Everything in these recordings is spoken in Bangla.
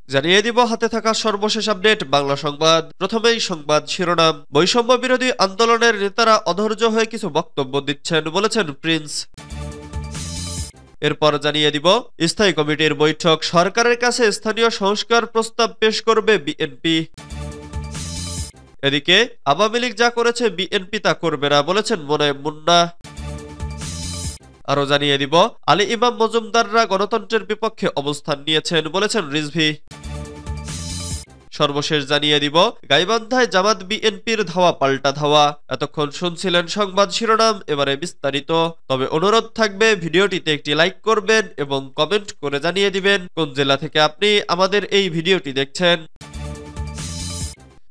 জানিয়ে দিব হাতে থাকা সর্বশেষ আপডেট বাংলা সংবাদ। প্রথমেই সংবাদ শিরোনাম। বৈষম্য বিরোধী আন্দোলনের নেতারা অধৈর্য হয়ে কিছু বক্তব্য দিচ্ছেন বলেছেন প্রিন্স। এরপর জানিয়ে দিব স্থায়ী কমিটির বৈঠক, সরকারের কাছে স্থানীয় সংস্কার প্রস্তাব পেশ করবে বিএনপি। এদিকে আওয়ামী লীগ যা করেছে বিএনপি তা করবে না বলেছেন মোনায়েম মুন্না। আরো জানিয়ে দিব আলী ইমাম মজুমদাররা গণতন্ত্রের বিপক্ষে অবস্থান নিয়েছেন বলেছেন রিজভী। সর্বশেষ জানিয়ে দিব গাইবান্ধায় জামাত বিএনপির ধাওয়া পাল্টা ধাওয়া। এতক্ষণ শুনছিলেন সংবাদ শিরোনাম, এবারে বিস্তারিত। তবে অনুরোধ থাকবে ভিডিওটিতে একটি লাইক করবেন এবং কমেন্ট করে জানিয়ে দিবেন কোন জেলা থেকে আপনি আমাদের এই ভিডিওটি দেখছেন।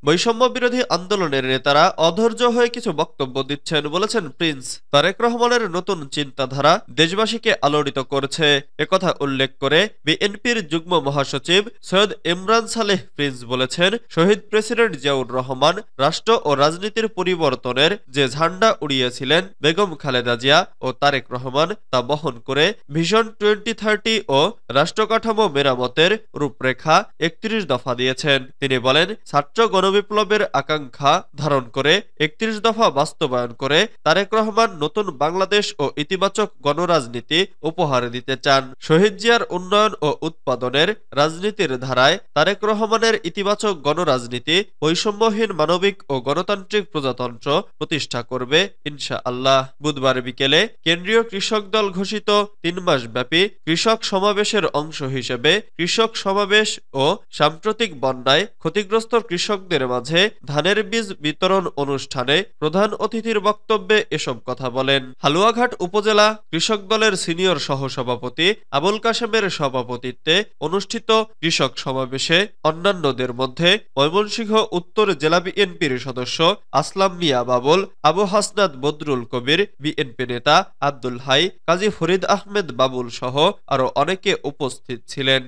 বৈষম্য বিরোধী আন্দোলনের নেতারা অধৈর্য হয়ে কিছু বক্তব্য দিচ্ছেন বলেছেন প্রিন্স। তারেক রহমানের নতুন চিন্তাধারা দেশবাসীকে আলোড়িত করছে একথা উল্লেখ করে বিএনপির যুগ্ম মহাসচিব সৈয়দ ইমরান সালেহ প্রিন্স বলেছেন, শহীদ প্রেসিডেন্ট জিয়াউর রহমান রাষ্ট্র ও রাজনীতির পরিবর্তনের যে ঝান্ডা উড়িয়েছিলেন বেগম খালেদা জিয়া ও তারেক রহমান তা বহন করে ভিশন 2030 ও রাষ্ট্রকাঠামো মেরামতের রূপরেখা 31 দফা দিয়েছেন। তিনি বলেন, ছাত্র বিপ্লবের আকাঙ্ক্ষা ধারণ করে 31 দফা বাস্তবায়ন করে তারেক রহমান নতুন বাংলাদেশ ও ইতিবাচক গণরাজনীতি উপহার দিতে চান। শহীদ জিয়ার উন্নয়ন ও উৎপাদনের রাজনীতির ধারায় তারেক রহমানের ইতিবাচক গণরাজনীতি বৈষম্যহীন মানবিক ও গণতান্ত্রিক প্রজাতন্ত্র প্রতিষ্ঠা করবে ইনশাআল্লাহ। বুধবার বিকেলে কেন্দ্রীয় কৃষক দল ঘোষিত 3 মাস ব্যাপী কৃষক সমাবেশের অংশ হিসেবে কৃষক সমাবেশ ও সাম্প্রতিক বন্যায় ক্ষতিগ্রস্ত কৃষকদের মাঝে ধানের বীজ বিতরণ অনুষ্ঠানে প্রধান অতিথির বক্তব্যে এসব কথা বলেন। হালুয়াঘাট উপজেলা কৃষক দলের সিনিয়র সহসভাপতি আবুল কাশেমের সভাপতিত্বে অনুষ্ঠিত কৃষক সমাবেশে অন্যান্যদের মধ্যে ময়মনসিংহ উত্তর জেলা বিএনপির সদস্য আসলাম মিয়া বাবুল, আবু হাসনাত বদরুল কবির, বিএনপি নেতা আব্দুল হাই, কাজী ফরিদ আহমেদ বাবুল সহ আরো অনেকে উপস্থিত ছিলেন।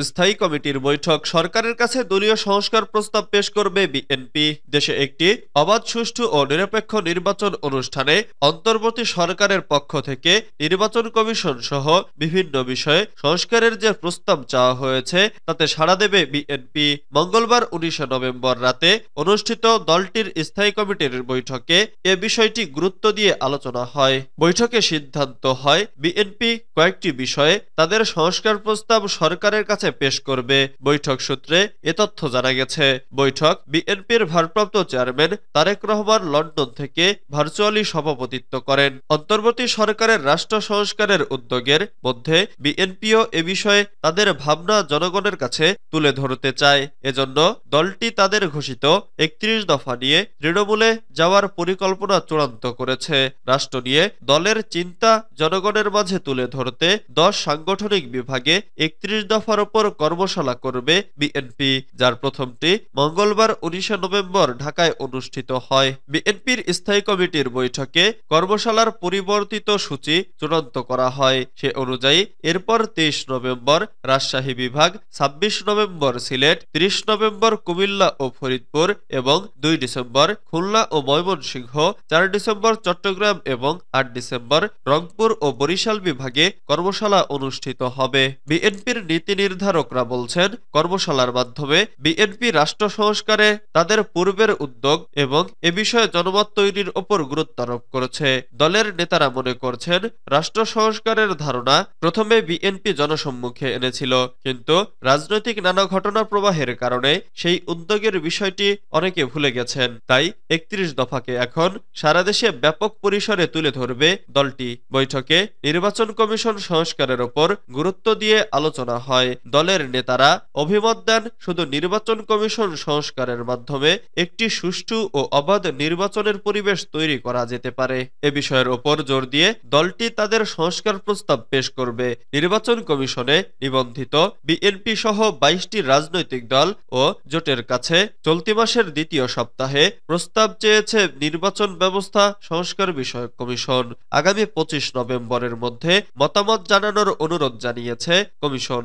স্থায়ী কমিটির বৈঠক, সরকারের কাছে দলীয় সংস্কার প্রস্তাব পেশ করবে বিএনপি। দেশে একটি অবাধ, সুষ্ঠু ও নিরপেক্ষ নির্বাচন অনুষ্ঠানে অন্তর্বর্তী সরকারের পক্ষ থেকে নির্বাচন কমিশন সহ বিভিন্ন বিষয়ে সংস্কারের যে প্রস্তাব চাওয়া হয়েছে তাতে সাড়া দেবে বিএনপি। মঙ্গলবার 19 নভেম্বর রাতে অনুষ্ঠিত দলটির স্থায়ী কমিটির বৈঠকে এ বিষয়টি গুরুত্ব দিয়ে আলোচনা হয়। বৈঠকে সিদ্ধান্ত হয় বিএনপি কয়েকটি বিষয়ে তাদের সংস্কার প্রস্তাব সরকারের কাছে পেশ করবে। বৈঠক সূত্রে এ তথ্য জানা গেছে। বৈঠক বিএনপির ভারপ্রাপ্ত চেয়ারম্যান তারেক রহমান লন্ডন থেকে ভার্চুয়ালি সভাপতিত্ব করেন। অন্তর্বর্তী সরকারের রাষ্ট্র সংস্কারের উদ্যোগের মধ্যে বিএনপিও এ বিষয়ে তাদের ভাবনা জনগণের কাছে তুলে ধরতে চায়। এজন্য দলটি তাদের ঘোষিত 31 দফা নিয়ে তৃণমূলে যাওয়ার পরিকল্পনা চূড়ান্ত করেছে। রাষ্ট্র নিয়ে দলের চিন্তা জনগণের মাঝে তুলে ধরতে 10 সাংগঠনিক বিভাগে 31 দফার উপর কর্মশালা করবে বিএনপি, যার প্রথমটি মঙ্গলবার 19 নভেম্বর ঢাকায় অনুষ্ঠিত হয়। বিএনপির স্থায়ী কমিটির বৈঠকে কর্মশালার পরিবর্তিত সূচি চূড়ান্ত করা হয়। সে অনুযায়ী এরপর 23 নভেম্বর রাজশাহী বিভাগ, 26 নভেম্বর সিলেট, 30 নভেম্বর কুমিল্লা ও ফরিদপুর এবং 2 ডিসেম্বর খুলনা ও ময়মনসিংহ, 4 ডিসেম্বর চট্টগ্রাম এবং 8 ডিসেম্বর রংপুর ও বরিশাল বিভাগে কর্মশালা অনুষ্ঠিত হবে। বিএনপির নীতি নির্ধারকরা বলছেন, কর্মশালার মাধ্যমে বিএনপি রাষ্ট্র সংস্কারে তাদের পূর্বের উদ্যোগ এবং এ বিষয়ে জনমত তৈরির ওপর গুরুত্ব আরোপ করেছে। দলের নেতারা মনে করছেন, রাষ্ট্র সংস্কারের ধারণা প্রথমে বিএনপি জনসম্মুখে এনেছিল, কিন্তু রাজনৈতিক নানা ঘটনা প্রবাহের কারণে সেই উদ্যোগের বিষয়টি অনেকে ভুলে গেছেন। তাই 31 দফাকে এখন সারা দেশে ব্যাপক পরিসরে তুলে ধরবে দলটি। বৈঠকে নির্বাচন কমিশন সংস্কারের ওপর গুরুত্ব দিয়ে আলোচনা হয়। দলের নেতারা অভিমত দেন, শুধু নির্বাচন কমিশন সংস্কারের মাধ্যমে একটি সুষ্ঠু ও অবাধ নির্বাচনের পরিবেশ তৈরি করা যেতে পারে। এ বিষয়ের ওপর জোর দিয়ে দলটি তাদের সংস্কার প্রস্তাব পেশ করবে। নির্বাচন কমিশনে নিবন্ধিত বিএনপি সহ 22টি রাজনৈতিক দল ও জোটের কাছে চলতি মাসের দ্বিতীয় সপ্তাহে প্রস্তাব চেয়েছে নির্বাচন ব্যবস্থা সংস্কার বিষয়ক কমিশন। আগামী 25 নভেম্বরের মধ্যে মতামত জানানোর অনুরোধ জানিয়েছে কমিশন।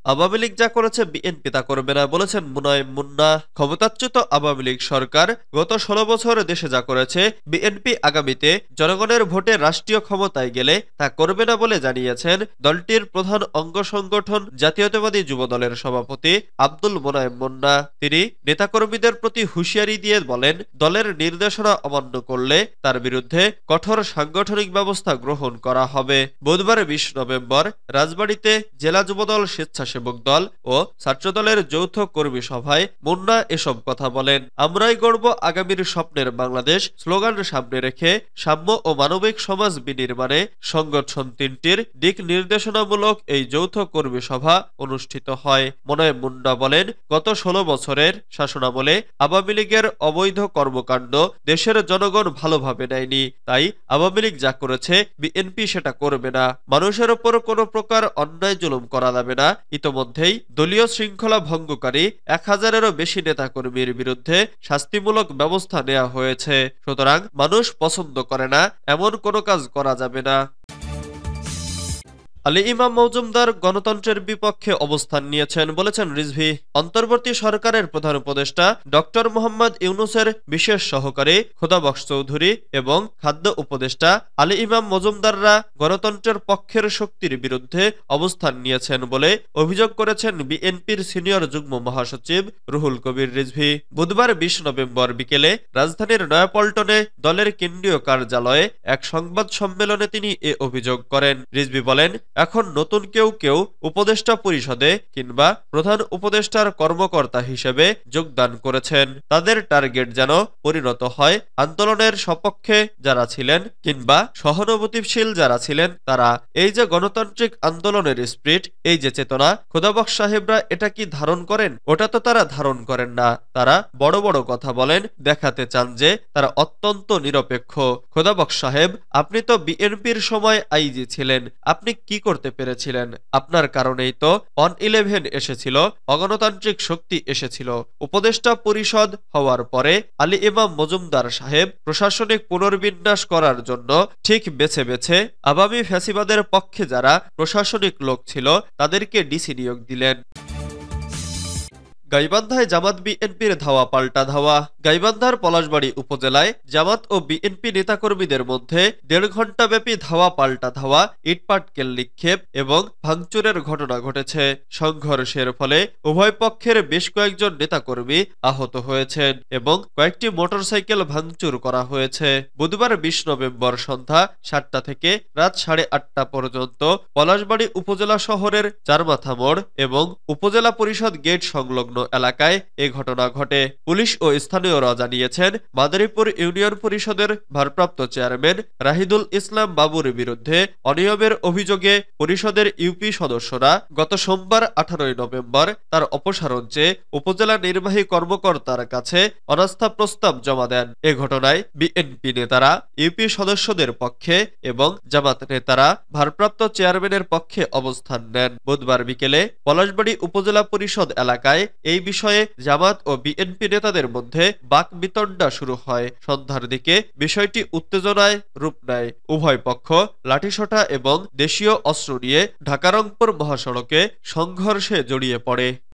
আওয়ামী লীগ যা করেছে বিএনপি তা করবে না, বলেছেন মুনায়েম মুন্না। ক্ষমতাচ্যুত আওয়ামী লীগ সরকার গত ১৬ বছর দেশে যা করেছে, বিএনপি আগামীতে জনগণের ভোটে রাষ্ট্রীয় ক্ষমতায় গেলে তা করবে না বলে জানিয়েছেন দলটির প্রধান অঙ্গ সংগঠন জাতীয়তাবাদী যুব দলের সভাপতি আব্দুল মোনায়েম মুন্না। তিনি নেতাকর্মীদের প্রতি হুঁশিয়ারি দিয়ে বলেন, দলের নির্দেশনা অমান্য করলে তার বিরুদ্ধে কঠোর সাংগঠনিক ব্যবস্থা গ্রহণ করা হবে। বুধবার ২০ নভেম্বর রাজবাড়ীতে জেলা যুবদল, স্বেচ্ছাসেবক দল ও ছাত্রদলের যৌথ কর্মী সভায় মুন্না এসব কথা বলেন। আমরাই গড়ব আগামীর স্বপ্নের বাংলাদেশ স্লোগান সামনে রেখে সাম্য ও মানবিক সমাজ বিনির্মাণে সংগঠন তিনটির দিক নির্দেশনামূলক এই যৌথ কর্মী সভা অনুষ্ঠিত হয়। মোনায়েম মুন্না বলেন, গত ১৬ বছরের শাসনামলে আওয়ামী লীগের অবৈধ কর্মকাণ্ড দেশের জনগণ ভালোভাবে নেয়নি। তাই আওয়ামী লীগ যা করেছে বিএনপি সেটা করবে না। মানুষের ওপর কোনো প্রকার অন্যায় জুলুম করা যাবে না। ইতোমধ্যেই দলীয় শৃঙ্খলা ভঙ্গকারী ১,০০০-এরও বেশি নেতাকর্মীর বিরুদ্ধে শাস্তিমূলক ব্যবস্থা নেওয়া হয়েছে। সুতরাং মানুষ পছন্দ করে না এমন কোনো কাজ করা যাবে না। আলী ইমাম মজুমদার গণতন্ত্রের বিপক্ষে অবস্থান নিয়েছেন, বলেছেন রিজভী। অন্তর্বর্তী সরকারের প্রধান উপদেষ্টা ডক্টর মোহাম্মদ ইউনূসের বিশেষ সহকারী খোদাবক্স চৌধুরী এবং খাদ্য উপদেষ্টা আলী ইমাম মজুমদাররা গণতন্ত্রের পক্ষের শক্তির বিরুদ্ধে অবস্থান নিয়েছেন বলে অভিযোগ করেছেন বিএনপির সিনিয়র যুগ্ম মহাসচিব রুহুল কবির রিজভী। বুধবার ২০ নভেম্বর বিকেলে রাজধানীর নয়াপল্টনে দলের কেন্দ্রীয় কার্যালয়ে এক সংবাদ সম্মেলনে তিনি এ অভিযোগ করেন। রিজভী বলেন, এখন নতুন কেউ কেউ উপদেষ্টা পরিষদে কিংবা প্রধান উপদেষ্টার কর্মকর্তা হিসেবে যোগদান করেছেন। তাদের টার্গেট যেন পরিণত হয় আন্দোলনের সপক্ষে যারা ছিলেন কিংবা সহানুভূতিশীল যারা ছিলেন তারা। এই যে গণতান্ত্রিক আন্দোলনের স্পিরিট, এই যে চেতনা, খোদাবক্স সাহেবরা এটা কি ধারণ করেন? ওটা তো তারা ধারণ করেন না। তারা বড় বড় কথা বলেন, দেখাতে চান যে তারা অত্যন্ত নিরপেক্ষ। খোদাবক্স সাহেব, আপনি তো বিএনপির সময় আইজি ছিলেন, আপনি কি করতে পেরেছিলেন? আপনার কারণেই তো 111 এসেছিল, অগণতান্ত্রিক শক্তি এসেছিল। উপদেষ্টা পরিষদ হওয়ার পরে আলী ইমাম মজুমদার সাহেব প্রশাসনিক পুনর্বিন্যাস করার জন্য ঠিক বেছে বেছে আওয়ামী ফ্যাসিবাদের পক্ষে যারা প্রশাসনিক লোক ছিল তাদেরকে ডিসি নিয়োগ দিলেন। গাইবান্ধায় জামাত বিএনপির ধাওয়া পাল্টা ধাওয়া। গাইবান্ধার পলাশবাড়ী উপজেলায় জামাত ও বিএনপি নেতাকর্মীদের মধ্যে ১.৫ ঘণ্টাব্যাপী ধাওয়া পাল্টা ধাওয়া, ইটপাটকেল নিক্ষেপ এবং ভাঙচুরের ঘটনা ঘটেছে। সংঘর্ষের ফলে উভয় পক্ষের বেশ কয়েকজন নেতাকর্মী আহত হয়েছেন এবং কয়েকটি মোটরসাইকেল ভাঙচুর করা হয়েছে। বুধবার ২০ নভেম্বর সন্ধ্যা ৭টা থেকে রাত ৮:৩০ পর্যন্ত পলাশবাড়ী উপজেলা শহরের চারমাথা মোড় এবং উপজেলা পরিষদ গেট সংলগ্ন এলাকায় এ ঘটনা ঘটে। পুলিশ ও স্থানীয়রা জানিয়েছেন, মাদারীপুর ইউনিয়ন পরিষদের ভারপ্রাপ্ত চেয়ারম্যান রাহিদুল ইসলাম বাবুর বিরুদ্ধে অনিয়মের অভিযোগে পরিষদের ইউপি সদস্যরা গত সোমবার ১৮ নভেম্বর তার অপসারণ চেয়ে উপজেলা নির্বাহী কর্মকর্তার কাছে অনাস্থা প্রস্তাব জমা দেন। এ ঘটনায় বিএনপি নেতারা ইউপি সদস্যদের পক্ষে এবং জামাত নেতারা ভারপ্রাপ্ত চেয়ারম্যানের পক্ষে অবস্থান নেন। বুধবার বিকেলে পলাশবাড়ী উপজেলা পরিষদ এলাকায় এই বিষয়ে জামাত ও বিএনপি নেতাদের মধ্যে বাকবিতণ্ডা শুরু হয়। সন্ধ্যার দিকে বিষয়টি উত্তেজনায় রূপ নেয়। উভয় পক্ষ লাঠিসোঁটা এবং দেশীয় অস্ত্র নিয়ে ঢাকা-রংপুর মহাসড়কে সংঘর্ষে জড়িয়ে পড়ে।